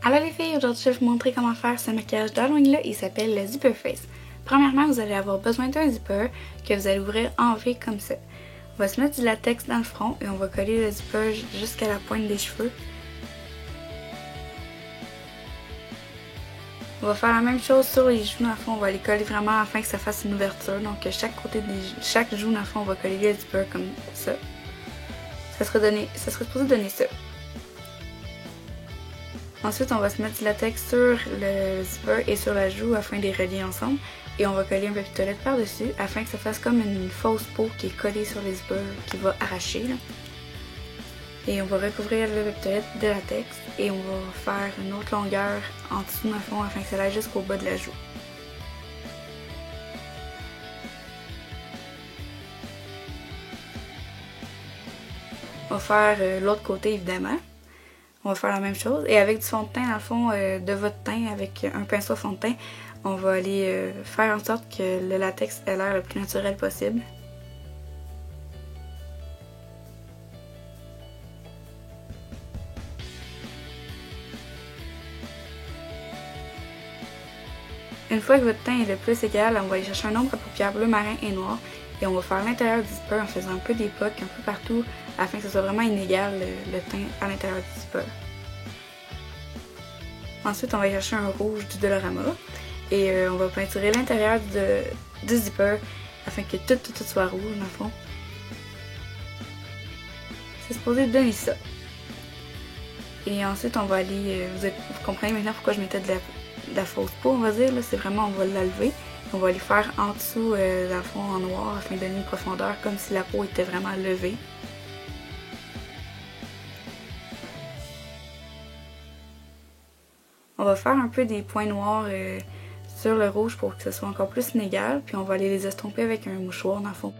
Alors les filles, aujourd'hui je vais vous montrer comment faire ce maquillage d'Halloween là, il s'appelle le zipper face. Premièrement, vous allez avoir besoin d'un zipper que vous allez ouvrir en V comme ça. On va se mettre du latex dans le front et on va coller le zipper jusqu'à la pointe des cheveux. On va faire la même chose sur les joues dans le fond, on va les coller vraiment afin que ça fasse une ouverture. Donc chaque joue dans le fond, on va coller le zipper comme ça. Ça serait supposé donner ça. Ensuite, on va se mettre du latex sur le zipper et sur la joue afin de les relier ensemble. Et on va coller un papier de toilette par-dessus afin que ça fasse comme une fausse peau qui est collée sur les zippers qui va arracher. Là. Et on va recouvrir le papier de toilette de latex et on va faire une autre longueur en dessous dans le fond afin que ça aille jusqu'au bas de la joue. On va faire l'autre côté évidemment. On va faire la même chose et avec du fond de teint dans le fond de votre teint avec un pinceau fond de teint, on va aller faire en sorte que le latex ait l'air le plus naturel possible. Une fois que votre teint est le plus égal, on va aller chercher un ombre à paupières bleu marin et noir et on va faire l'intérieur du zipper en faisant un peu des pocs un peu partout afin que ce soit vraiment inégal le teint à l'intérieur du zipper. Ensuite, on va chercher un rouge du Dolorama et on va peinturer l'intérieur du zipper afin que tout soit rouge dans le fond. C'est supposé donner ça. Et ensuite, on va aller, vous comprenez maintenant pourquoi je mettais de la fausse peau, on va dire, c'est vraiment, on va la lever. On va aller faire en dessous, dans le fond, en noir afin de donner une profondeur comme si la peau était vraiment levée. On va faire un peu des points noirs sur le rouge pour que ce soit encore plus inégal, puis on va aller les estomper avec un mouchoir dans le fond.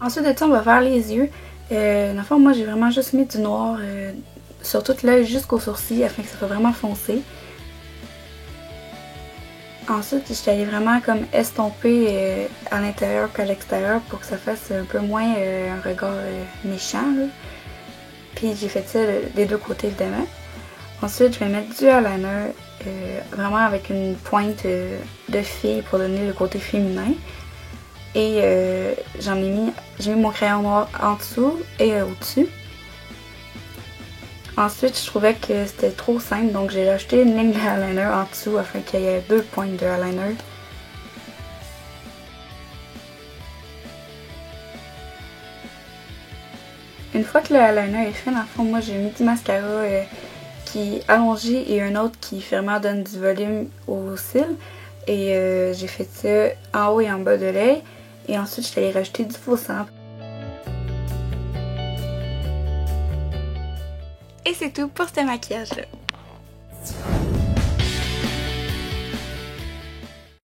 Ensuite de ça, on va faire les yeux. Dans le fond, moi j'ai vraiment juste mis du noir sur tout l'œil jusqu'aux sourcils afin que ça soit vraiment foncé. Ensuite, je suis allée vraiment comme estomper à l'intérieur qu'à l'extérieur pour que ça fasse un peu moins un regard méchant. Là. Puis j'ai fait ça des deux côtés évidemment. Ensuite, je vais mettre du eyeliner, vraiment avec une pointe de fille pour donner le côté féminin. Et j'ai mis mon crayon noir en dessous et au-dessus. Ensuite, je trouvais que c'était trop simple, donc j'ai rajouté une ligne de eyeliner en dessous afin qu'il y ait deux pointes de eyeliner. Une fois que le eyeliner est fait, dans le fond, moi j'ai mis du mascara qui est allongé et un autre qui vraiment donne du volume aux cils. Et j'ai fait ça en haut et en bas de l'œil. Et ensuite, je suis allée rajouter du faux sang. Et c'est tout pour ce maquillage-là.